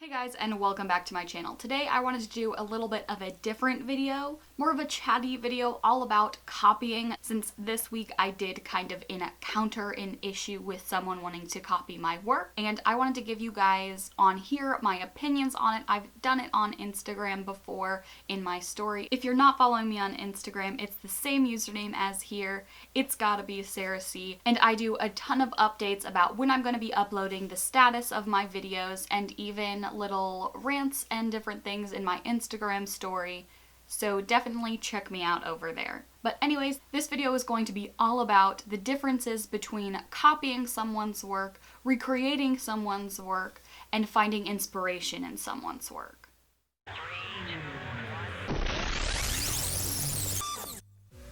Hey guys, and welcome back to my channel. Today I wanted to do a little bit of a different video, more of a chatty video all about copying, since this week I did kind of encounter an issue with someone wanting to copy my work, and I wanted to give you guys on here my opinions on it. I've done it on Instagram before in my story. If you're not following me on Instagram, it's the same username as here, ItsGottaBeSarahC, and I do a ton of updates about when I'm going to be uploading, the status of my videos, and even little rants and different things in my Instagram story, so definitely check me out over there. But anyways, this video is going to be all about the differences between copying someone's work, recreating someone's work, and finding inspiration in someone's work.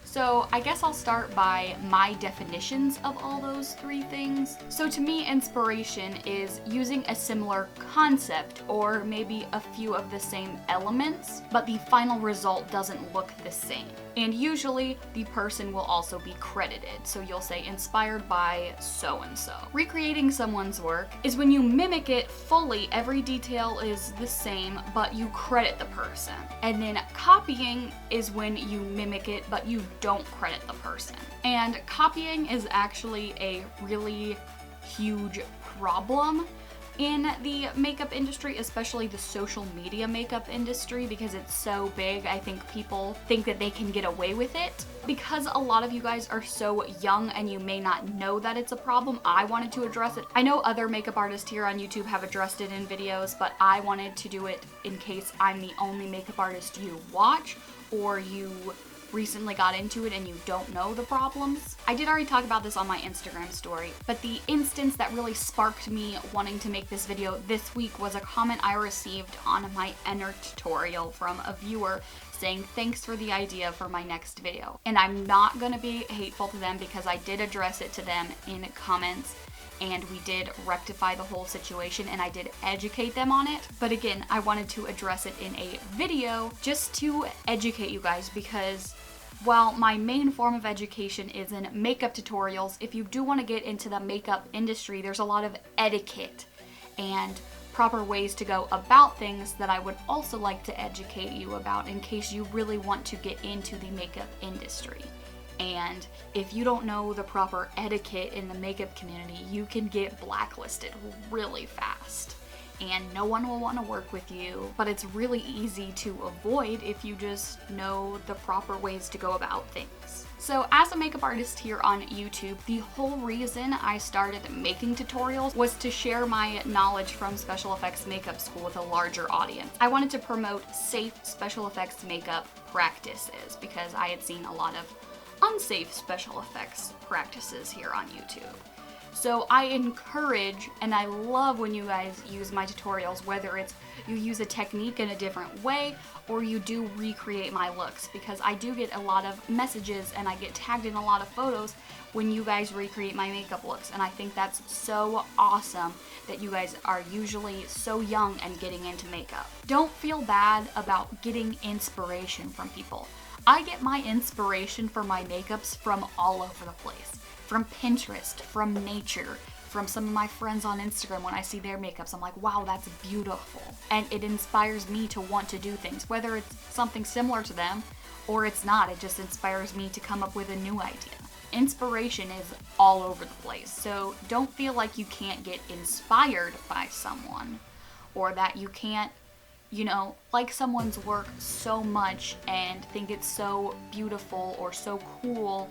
So I guess I'll start by my definitions of all those three things. So to me, inspiration is using a similar concept or maybe a few of the same elements, but the final result doesn't look the same. And usually the person will also be credited. So you'll say inspired by so-and-so. Recreating someone's work is when you mimic it fully, every detail is the same, but you credit the person. And then copying is when you mimic it, but you don't credit the person. And copying is actually a really huge problem in the makeup industry, especially the social media makeup industry, because it's so big. I think people think that they can get away with it. Because a lot of you guys are so young and you may not know that it's a problem, I wanted to address it. I know other makeup artists here on YouTube have addressed it in videos, but I wanted to do it in case I'm the only makeup artist you watch, or you recently got into it and you don't know the problems. I did already talk about this on my Instagram story, but the instance that really sparked me wanting to make this video this week was a comment I received on my Enter tutorial from a viewer saying thanks for the idea for my next video. And I'm not gonna be hateful to them because I did address it to them in comments, and we did rectify the whole situation and I did educate them on it. But again, I wanted to address it in a video just to educate you guys, because while my main form of education is in makeup tutorials, if you do want to get into the makeup industry, there's a lot of etiquette and proper ways to go about things that I would also like to educate you about in case you really want to get into the makeup industry. And if you don't know the proper etiquette in the makeup community, you can get blacklisted really fast. And no one will want to work with you, but it's really easy to avoid if you just know the proper ways to go about things. So as a makeup artist here on YouTube, the whole reason I started making tutorials was to share my knowledge from special effects makeup school with a larger audience. I wanted to promote safe special effects makeup practices because I had seen a lot of unsafe special effects practices here on YouTube. So I encourage and I love when you guys use my tutorials, whether it's you use a technique in a different way or you do recreate my looks, because I do get a lot of messages and I get tagged in a lot of photos when you guys recreate my makeup looks, and I think that's so awesome that you guys are usually so young and getting into makeup. Don't feel bad about getting inspiration from people. I get my inspiration for my makeups from all over the place. From Pinterest, from nature, from some of my friends on Instagram. When I see their makeups, I'm like, wow, that's beautiful. And it inspires me to want to do things, whether it's something similar to them or it's not. It just inspires me to come up with a new idea. Inspiration is all over the place, so don't feel like you can't get inspired by someone, or that you can't, like someone's work so much and think it's so beautiful or so cool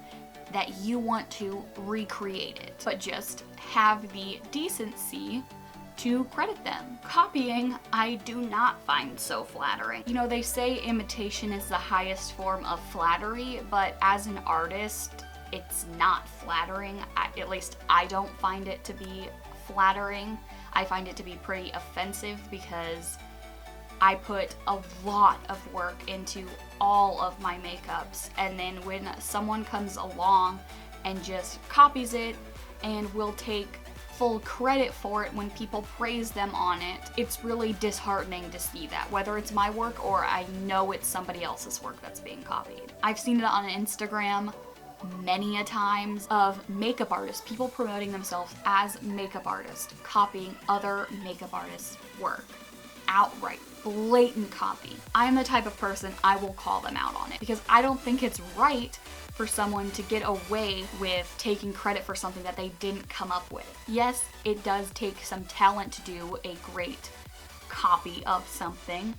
that you want to recreate it, but just have the decency to credit them. Copying, I do not find so flattering. They say imitation is the highest form of flattery, but as an artist, it's not flattering. At least I don't find it to be flattering. I find it to be pretty offensive because I put a lot of work into all of my makeups, and then when someone comes along and just copies it and will take full credit for it when people praise them on it, it's really disheartening to see that, whether it's my work or I know it's somebody else's work that's being copied. I've seen it on Instagram many a times of makeup artists, people promoting themselves as makeup artists, copying other makeup artists' work. outright blatant copy, I am the type of person I will call them out on it, because I don't think it's right for someone to get away with taking credit for something that they didn't come up with. Yes, it does take some talent to do a great copy of something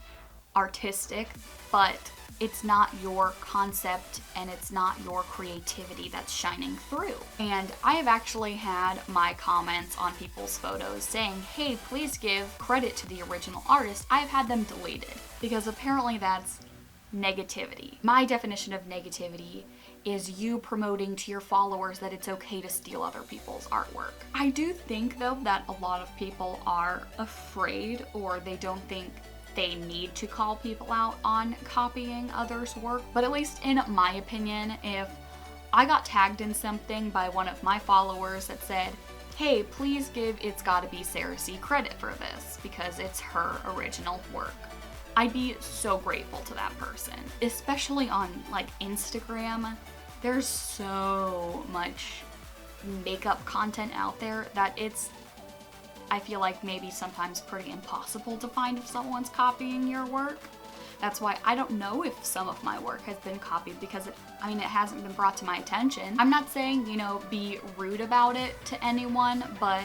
artistic, but it's not your concept and it's not your creativity that's shining through. And I have actually had my comments on people's photos saying, hey, please give credit to the original artist. I've had them deleted because apparently that's negativity. My definition of negativity is you promoting to your followers that it's okay to steal other people's artwork. I do think though that a lot of people are afraid, or they don't think they need to call people out on copying others' work. But at least in my opinion, if I got tagged in something by one of my followers that said, hey, please give ItsGottaBeSarahC credit for this because it's her original work, I'd be so grateful to that person. Especially on like Instagram, there's so much makeup content out there that I feel like maybe sometimes pretty impossible to find if someone's copying your work. That's why I don't know if some of my work has been copied, because it hasn't been brought to my attention. I'm not saying, be rude about it to anyone, but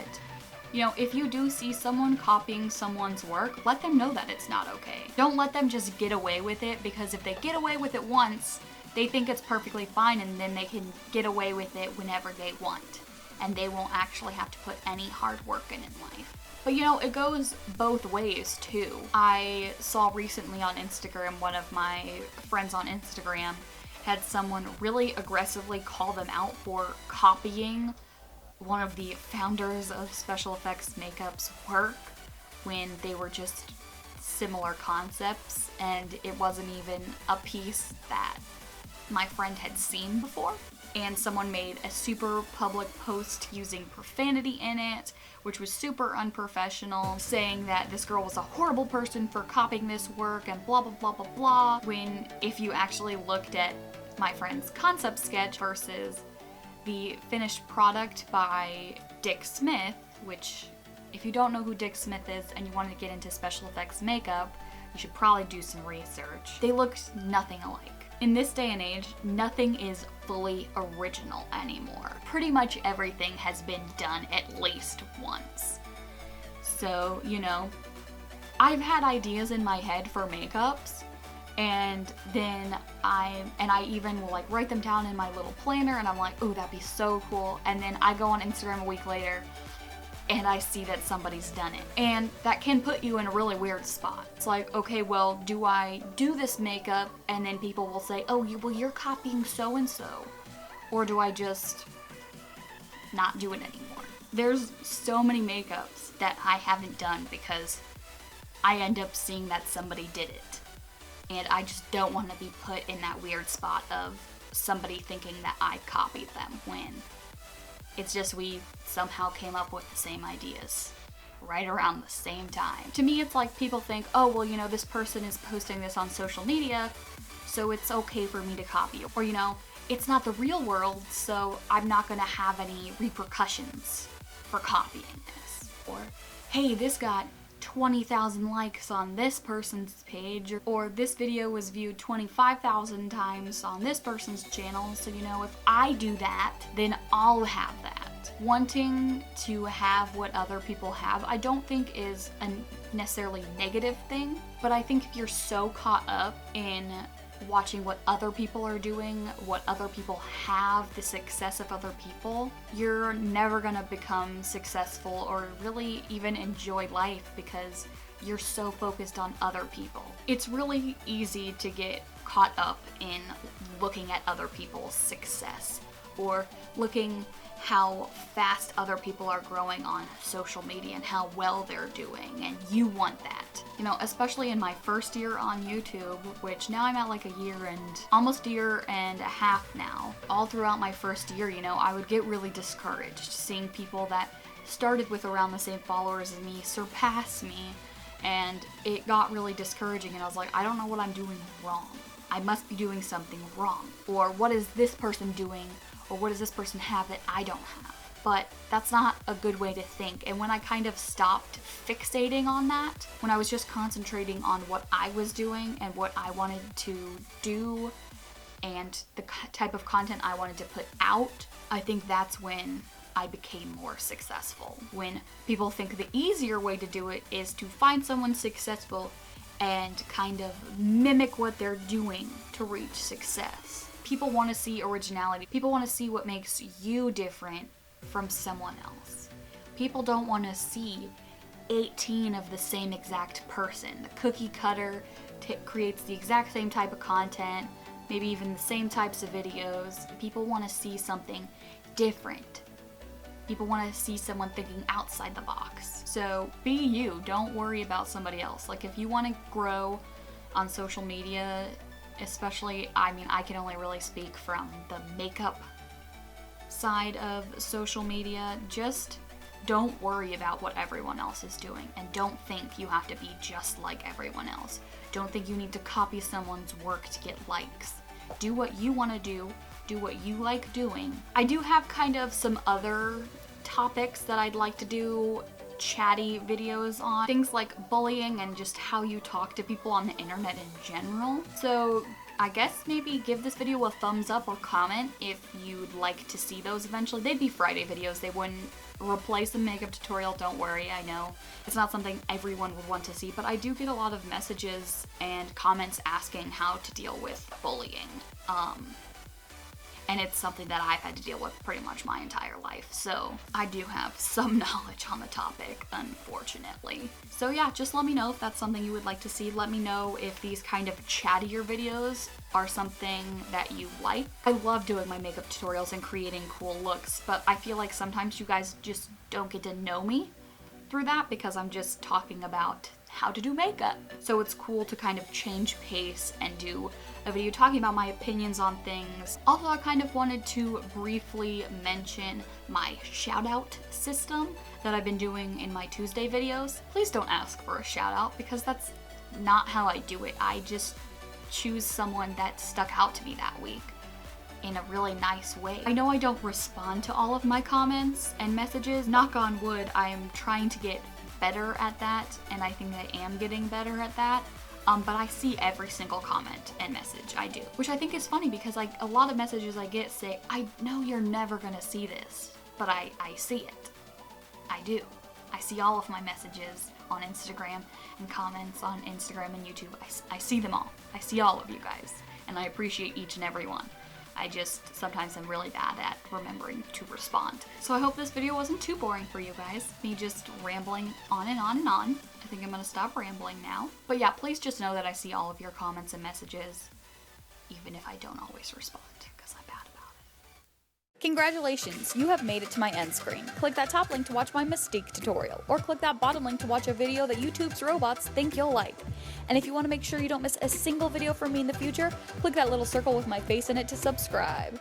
if you do see someone copying someone's work, let them know that it's not okay. Don't let them just get away with it, because if they get away with it once, they think it's perfectly fine, and then they can get away with it whenever they want, and they won't actually have to put any hard work in life. But it goes both ways too. I saw recently on Instagram, one of my friends on Instagram had someone really aggressively call them out for copying one of the founders of special effects makeup's work when they were just similar concepts, and it wasn't even a piece that my friend had seen before. And someone made a super public post using profanity in it, which was super unprofessional, saying that this girl was a horrible person for copying this work and blah blah blah blah blah, when if you actually looked at my friend's concept sketch versus the finished product by Dick Smith, which if you don't know who Dick Smith is and you want to get into special effects makeup, you should probably do some research. They looked nothing alike. In this day and age, nothing is fully original anymore. Pretty much everything has been done at least once. So, I've had ideas in my head for makeups, and then I even will write them down in my little planner, and I'm like, oh, that'd be so cool. And then I go on Instagram a week later and I see that somebody's done it. And that can put you in a really weird spot. It's like, okay, well, do I do this makeup and then people will say, oh, you're copying so-and-so? Or do I just not do it anymore? There's so many makeups that I haven't done because I end up seeing that somebody did it. And I just don't want to be put in that weird spot of somebody thinking that I copied them, when it's just we somehow came up with the same ideas right around the same time. To me, it's like people think, oh, well, this person is posting this on social media, so it's okay for me to copy it. Or, it's not the real world, so I'm not gonna have any repercussions for copying this. Or, hey, this got 20,000 likes on this person's page, or this video was viewed 25,000 times on this person's channel, so if I do that, then I'll have that. Wanting to have what other people have, I don't think is a necessarily negative thing, but I think if you're so caught up in watching what other people are doing, what other people have, the success of other people, you're never gonna become successful or really even enjoy life, because you're so focused on other people. It's really easy to get caught up in looking at other people's success, or looking how fast other people are growing on social media and how well they're doing, and you want that. Especially in my first year on YouTube, which now I'm at almost a year and a half now. All throughout my first year, I would get really discouraged seeing people that started with around the same followers as me surpass me, and it got really discouraging, and I was like, I don't know what I'm doing wrong. I must be doing something wrong. Or what is this person doing? Or what does this person have that I don't have? but that's not a good way to think. And when I kind of stopped fixating on that, when I was just concentrating on what I was doing and what I wanted to do and the type of content I wanted to put out, I think that's when I became more successful. When people think the easier way to do it is to find someone successful and kind of mimic what they're doing to reach success. People want to see originality. People want to see what makes you different from someone else. People don't want to see 18 of the same exact person. The cookie cutter creates the exact same type of content, maybe even the same types of videos. People want to see something different. People want to see someone thinking outside the box. So be you. Don't worry about somebody else. Like, if you want to grow on social media, especially, I mean, I can only really speak from the makeup side of social media. Just don't worry about what everyone else is doing, and don't think you have to be just like everyone else. Don't think you need to copy someone's work to get likes. Do what you want to do what you like doing. I do have kind of some other topics that I'd like to do chatty videos on, things like bullying and just how you talk to people on the internet in general. So I guess maybe give this video a thumbs up or comment if you'd like to see those eventually. They'd be Friday videos. They wouldn't replace the makeup tutorial, don't worry. I know it's not something everyone would want to see, but I do get a lot of messages and comments asking how to deal with bullying. And it's something that I've had to deal with pretty much my entire life, so I do have some knowledge on the topic, unfortunately. So yeah, just let me know if that's something you would like to see. Let me know if these kind of chattier videos are something that you like. I love doing my makeup tutorials and creating cool looks, but I feel like sometimes you guys just don't get to know me through that because I'm just talking about how to do makeup. So it's cool to kind of change pace and do a video talking about my opinions on things. Also, I kind of wanted to briefly mention my shout out system that I've been doing in my Tuesday videos. Please don't ask for a shout out because that's not how I do it. I just choose someone that stuck out to me that week in a really nice way. I know I don't respond to all of my comments and messages. Knock on wood, I am trying to get better at that, and I think I am getting better at that. But I see every single comment and message I do, which I think is funny because like a lot of messages I get say, I know you're never gonna see this, but I see it. I do. I see all of my messages on Instagram and comments on Instagram and YouTube. I see them all. I see all of you guys, and I appreciate each and every one. I just sometimes am really bad at remembering to respond. So I hope this video wasn't too boring for you guys. Me just rambling on and on and on. I think I'm gonna stop rambling now. But yeah, please just know that I see all of your comments and messages, even if I don't always respond, because I'm bad about it. Congratulations, you have made it to my end screen. Click that top link to watch my Mystique tutorial, or click that bottom link to watch a video that YouTube's robots think you'll like. And if you want to make sure you don't miss a single video from me in the future, click that little circle with my face in it to subscribe.